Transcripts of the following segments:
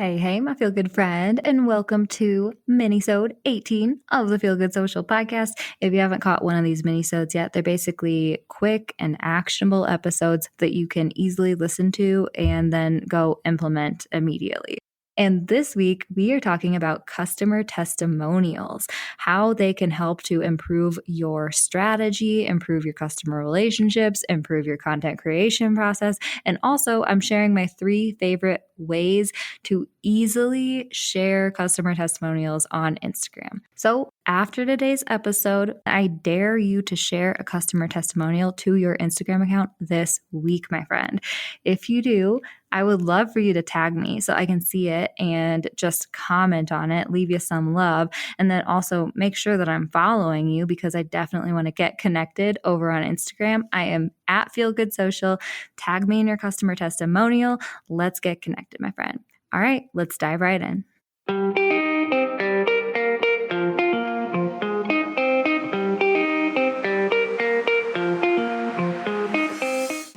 Hey, my feel good friend, and welcome to Minisode 18 of the Feel Good Social Podcast. If you haven't caught one of these minisodes yet, they're basically quick and actionable episodes that you can easily listen to and then go implement immediately. And this week, we are talking about customer testimonials, how they can help to improve your strategy, improve your customer relationships, improve your content creation process. And also, I'm sharing my 3 favorite ways to easily share customer testimonials on Instagram. So after today's episode, I dare you to share a customer testimonial to your Instagram account this week, my friend. If you do, I would love for you to tag me so I can see it and just comment on it, leave you some love, and then also make sure that I'm following you because I definitely want to get connected over on Instagram. I am at Feel Good Social. Tag me in your customer testimonial. Let's get connected, my friend. All right, let's dive right in.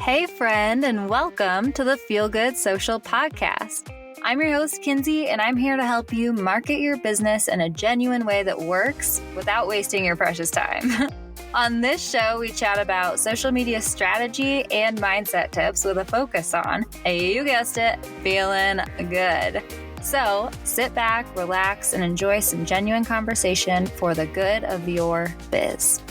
Hey, friend, and welcome to the Feel Good Social Podcast. I'm your host, Kinsey, and I'm here to help you market your business in a genuine way that works without wasting your precious time. On this show, we chat about social media strategy and mindset tips with a focus on, you guessed it, feeling good. So sit back, relax, and enjoy some genuine conversation for the good of your biz.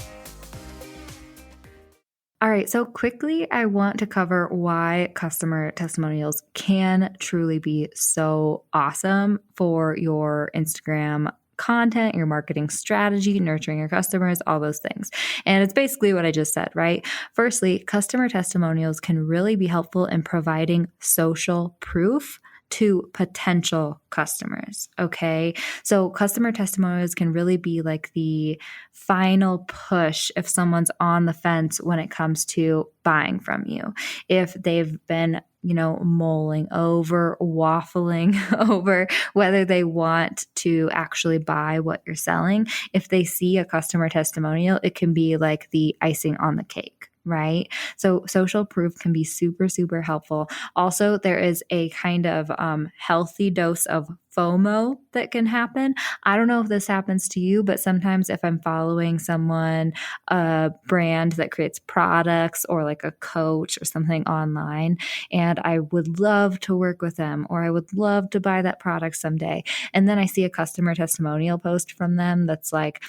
All right, so quickly, I want to cover why customer testimonials can truly be so awesome for your Instagram content, your marketing strategy, nurturing your customers, all those things. And it's basically what I just said, right? Firstly, customer testimonials can really be helpful in providing social proof to potential customers. Okay. So customer testimonials can really be like the final push if someone's on the fence when it comes to buying from you. If they've been, mulling over, waffling over whether they want to actually buy what you're selling. If they see a customer testimonial, it can be like the icing on the cake. Right? So social proof can be super, super helpful. Also, there is a kind of healthy dose of FOMO that can happen. I don't know if this happens to you, but sometimes if I'm following someone, a brand that creates products or like a coach or something online, and I would love to work with them or I would love to buy that product someday. And then I see a customer testimonial post from them that's like,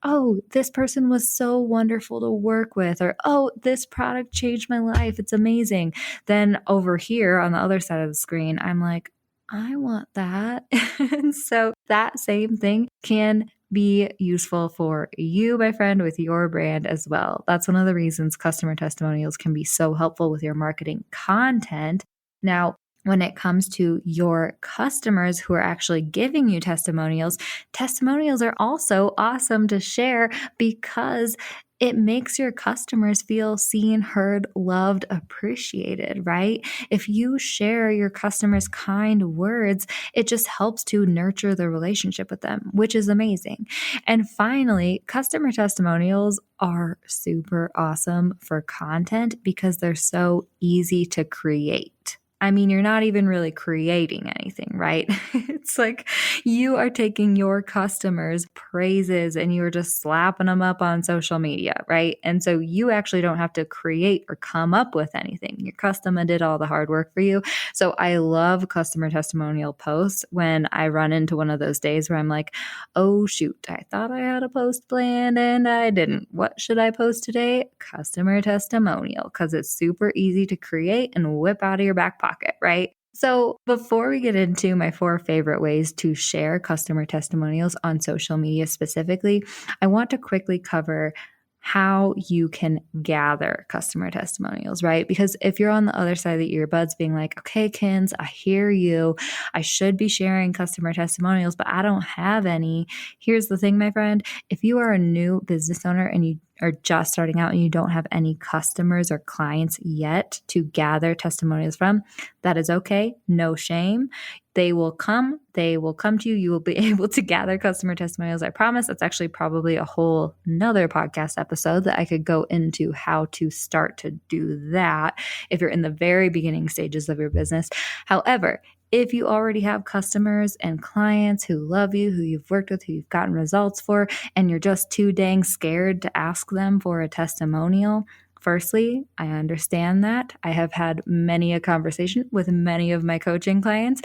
oh, this person was so wonderful to work with, or, oh, this product changed my life. It's amazing. Then over here on the other side of the screen, I'm like, I want that. And so that same thing can be useful for you, my friend, with your brand as well. That's one of the reasons customer testimonials can be so helpful with your marketing content. Now, when it comes to your customers who are actually giving you testimonials, testimonials are also awesome to share because it makes your customers feel seen, heard, loved, appreciated, right? If you share your customers' kind words, it just helps to nurture the relationship with them, which is amazing. And finally, customer testimonials are super awesome for content because they're so easy to create. I mean, you're not even really creating anything, right? It's like you are taking your customers' praises and you're just slapping them up on social media, right? And so you actually don't have to create or come up with anything. Your customer did all the hard work for you. So I love customer testimonial posts when I run into one of those days where I'm like, oh shoot, I thought I had a post planned and I didn't. What should I post today? Customer testimonial, because it's super easy to create and whip out of your back pocket, right? So before we get into my 4 favorite ways to share customer testimonials on social media specifically, I want to quickly cover how you can gather customer testimonials, right? Because if you're on the other side of the earbuds being like, okay, Kins, I hear you. I should be sharing customer testimonials, but I don't have any. Here's the thing, my friend. If you are a new business owner and you are just starting out and you don't have any customers or clients yet to gather testimonials from, that is okay. No shame. They will come to you. You will be able to gather customer testimonials. I promise. That's actually probably a whole nother podcast episode that I could go into how to start to do that if you're in the very beginning stages of your business. However, If you already have customers and clients who love you, who you've worked with, who you've gotten results for, and you're just too dang scared to ask them for a testimonial, firstly, I understand that. I have had many a conversation with many of my coaching clients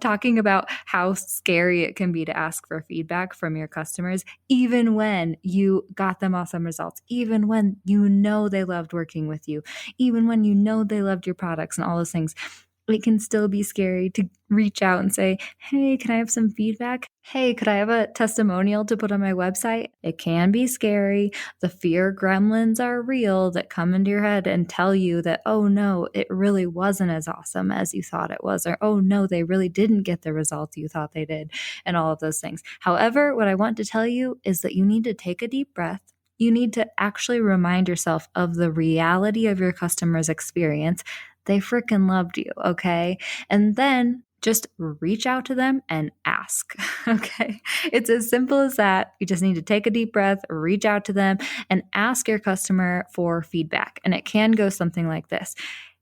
talking about how scary it can be to ask for feedback from your customers, even when you got them awesome results, even when you know they loved working with you, even when you know they loved your products and all those things. It can still be scary to reach out and say, hey, can I have some feedback? Hey, could I have a testimonial to put on my website? It can be scary. The fear gremlins are real that come into your head and tell you that, oh no, it really wasn't as awesome as you thought it was, or oh no, they really didn't get the results you thought they did, and all of those things. However, what I want to tell you is that you need to take a deep breath. You need to actually remind yourself of the reality of your customer's experience. They freaking loved you, okay? And then just reach out to them and ask, okay? It's as simple as that. You just need to take a deep breath, reach out to them, and ask your customer for feedback. And it can go something like this.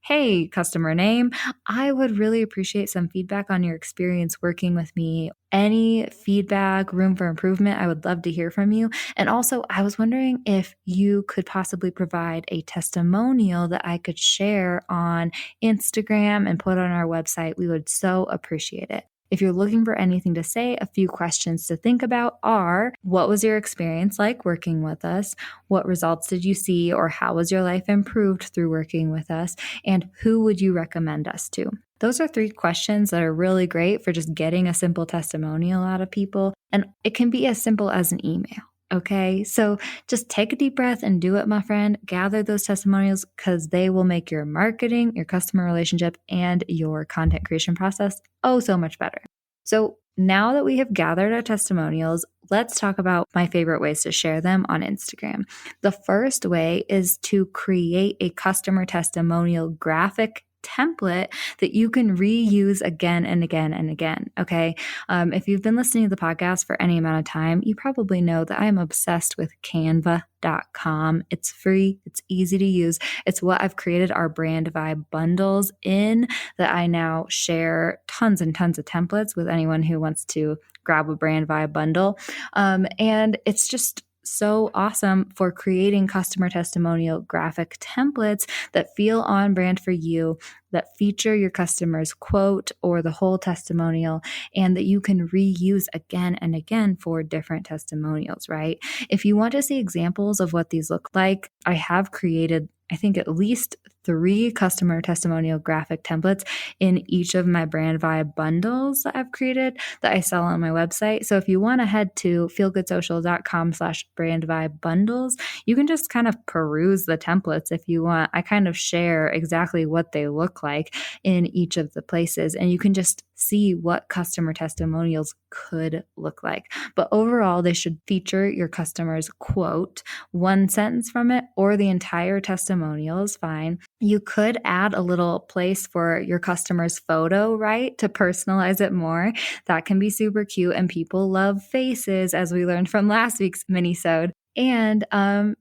Hey, customer name, I would really appreciate some feedback on your experience working with me. Any feedback, room for improvement, I would love to hear from you. And also, I was wondering if you could possibly provide a testimonial that I could share on Instagram and put on our website. We would so appreciate it. If you're looking for anything to say, a few questions to think about are, what was your experience like working with us? What results did you see, or how was your life improved through working with us? And who would you recommend us to? Those are 3 questions that are really great for just getting a simple testimonial out of people. And it can be as simple as an email. Okay, so just take a deep breath and do it, my friend. Gather those testimonials because they will make your marketing, your customer relationship, and your content creation process oh so much better. So now that we have gathered our testimonials, let's talk about my favorite ways to share them on Instagram. The first way is to create a customer testimonial graphic template that you can reuse again and again and again. Okay. If you've been listening to the podcast for any amount of time, you probably know that I'm obsessed with Canva.com. It's free. It's easy to use. It's what I've created our brand vibe bundles in, that I now share tons and tons of templates with anyone who wants to grab a brand vibe bundle. And it's just so awesome for creating customer testimonial graphic templates that feel on brand for you, that feature your customer's quote or the whole testimonial, and that you can reuse again and again for different testimonials, right? If you want to see examples of what these look like, I have created, I think, at least 3 customer testimonial graphic templates in each of my brand vibe bundles that I've created that I sell on my website. So if you want to head to feelgoodsocial.com/brand vibe bundles, you can just kind of peruse the templates if you want. I kind of share exactly what they look like in each of the places, and you can just see what customer testimonials could look like. But overall, they should feature your customer's quote, one sentence from it, or the entire testimonial is fine. You could add a little place for your customer's photo, right, to personalize it more. That can be super cute, and people love faces, as we learned from last week's mini-sode. And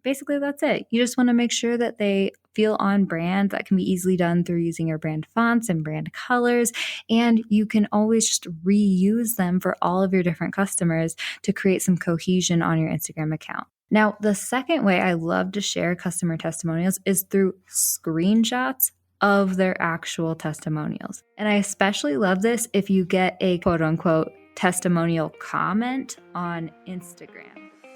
basically, that's it. You just want to make sure that they feel on brand. That can be easily done through using your brand fonts and brand colors. And you can always just reuse them for all of your different customers to create some cohesion on your Instagram account. Now, the second way I love to share customer testimonials is through screenshots of their actual testimonials. And I especially love this if you get a quote unquote testimonial comment on Instagram.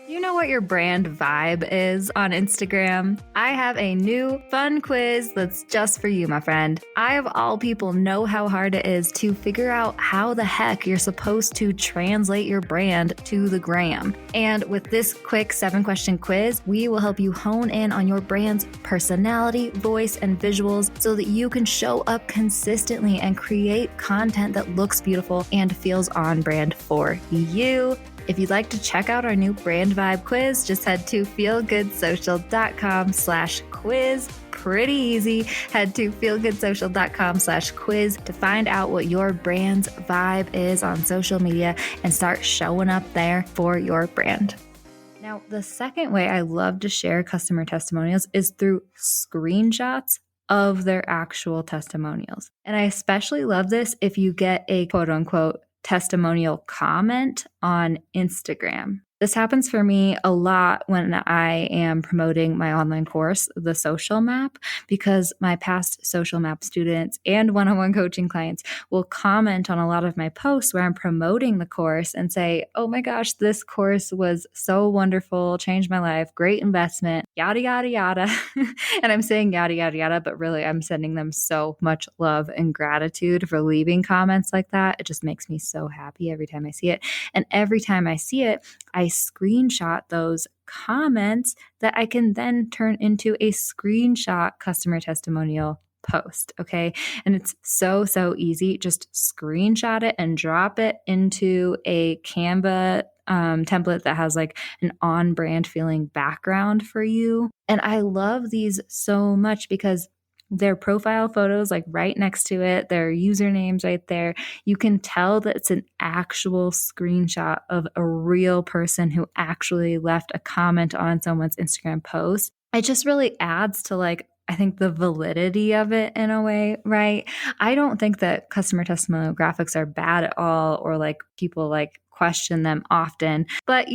You know what your brand vibe is on Instagram? I have a new fun quiz that's just for you, my friend. I, of all people, know how hard it is to figure out how the heck you're supposed to translate your brand to the gram. And with this quick 7-question quiz, we will help you hone in on your brand's personality, voice, and visuals so that you can show up consistently and create content that looks beautiful and feels on brand for you. If you'd like to check out our new brand vibe quiz, just head to feelgoodsocial.com/quiz. Pretty easy. Head to feelgoodsocial.com/quiz to find out what your brand's vibe is on social media and start showing up there for your brand. Now, the second way I love to share customer testimonials is through screenshots of their actual testimonials. And I especially love this if you get a quote unquote testimonial comment on Instagram. This happens for me a lot when I am promoting my online course, the Social Map, because my past Social Map students and one-on-one coaching clients will comment on a lot of my posts where I'm promoting the course and say, oh my gosh, this course was so wonderful, changed my life, great investment, yada, yada, yada. And I'm saying yada, yada, yada, but really I'm sending them so much love and gratitude for leaving comments like that. It just makes me so happy every time I see it. And every time I see it, I screenshot those comments that I can then turn into a screenshot customer testimonial post. Okay. And it's so, so easy. Just screenshot it and drop it into a Canva template that has like an on brand feeling background for you. And I love these so much because their profile photos, like right next to it, their usernames right there. You can tell that it's an actual screenshot of a real person who actually left a comment on someone's Instagram post. It just really adds to like, I think the validity of it in a way, right? I don't think that customer testimonial graphics are bad at all or like people like question them often. But,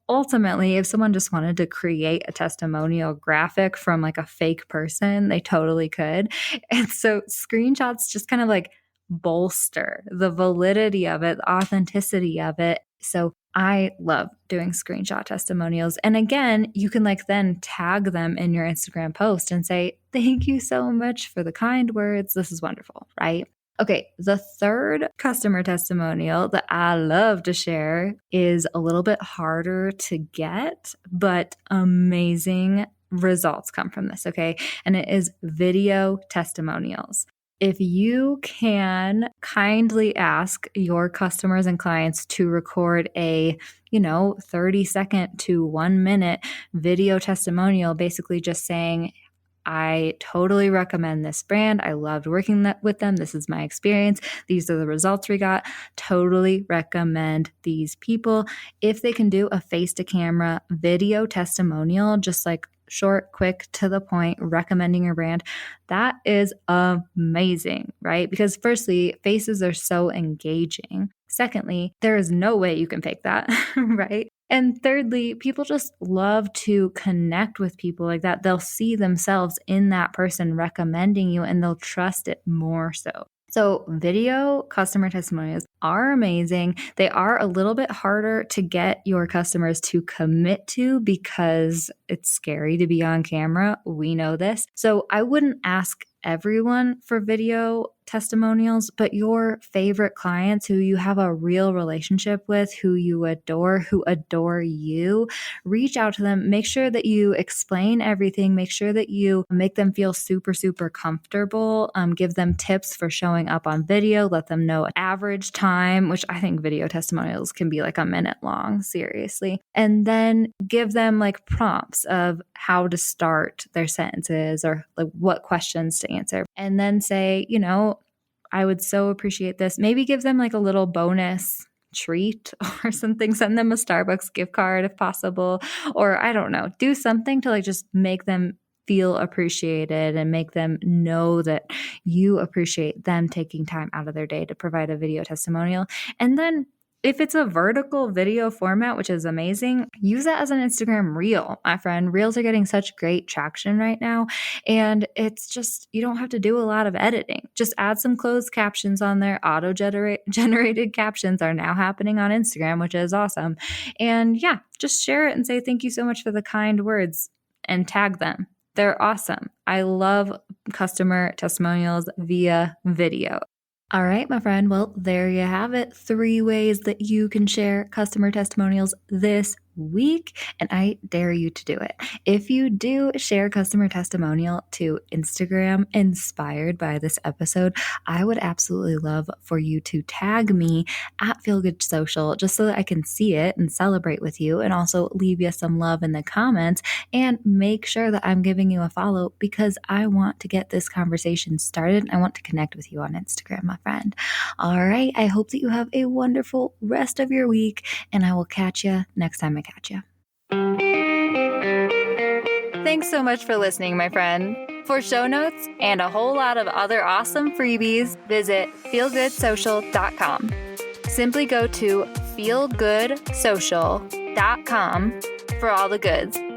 ultimately, if someone just wanted to create a testimonial graphic from like a fake person, they totally could. And so screenshots just kind of like bolster the validity of it, the authenticity of it. So I love doing screenshot testimonials. And again, you can like then tag them in your Instagram post and say, thank you so much for the kind words. This is wonderful, right? Okay, the third customer testimonial that I love to share is a little bit harder to get, but amazing results come from this, okay? And it is video testimonials. If you can kindly ask your customers and clients to record a 30-second to 1 minute video testimonial, basically just saying, I totally recommend this brand. I loved working with them. This is my experience. These are the results we got. Totally recommend these people. If they can do a face-to-camera video testimonial, just like short, quick, to the point, recommending your brand, that is amazing, right? Because firstly, faces are so engaging. Secondly, there is no way you can fake that, right? And thirdly, people just love to connect with people like that. They'll see themselves in that person recommending you and they'll trust it more so. So video customer testimonials are amazing. They are a little bit harder to get your customers to commit to because it's scary to be on camera. We know this. So I wouldn't ask everyone for video testimonials, but your favorite clients who you have a real relationship with, who you adore, who adore you, reach out to them. Make sure that you explain everything. Make sure that you make them feel super, super comfortable. Give them tips for showing up on video. Let them know average time, which I think video testimonials can be like a minute long, seriously. And then give them like prompts of how to start their sentences or like what questions to answer. And then say, I would so appreciate this. Maybe give them like a little bonus treat or something. Send them a Starbucks gift card if possible. Or I don't know, do something to like just make them feel appreciated and make them know that you appreciate them taking time out of their day to provide a video testimonial. And then if it's a vertical video format, which is amazing, use that as an Instagram reel, my friend. Reels are getting such great traction right now. And it's just, you don't have to do a lot of editing. Just add some closed captions on there. Auto-generated captions are now happening on Instagram, which is awesome. And yeah, just share it and say, thank you so much for the kind words and tag them. They're awesome. I love customer testimonials via video. All right, my friend. Well, there you have it. 3 ways that you can share customer testimonials this week, and I dare you to do it. If you do share customer testimonial to Instagram inspired by this episode, I would absolutely love for you to tag me at Feel Good Social just so that I can see it and celebrate with you and also leave you some love in the comments and make sure that I'm giving you a follow because I want to get this conversation started. I want to connect with you on Instagram, my friend. All right. I hope that you have a wonderful rest of your week and I will catch you next time I catch you. Thanks so much for listening, my friend. For show notes and a whole lot of other awesome freebies, visit feelgoodsocial.com. Simply go to feelgoodsocial.com for all the goods.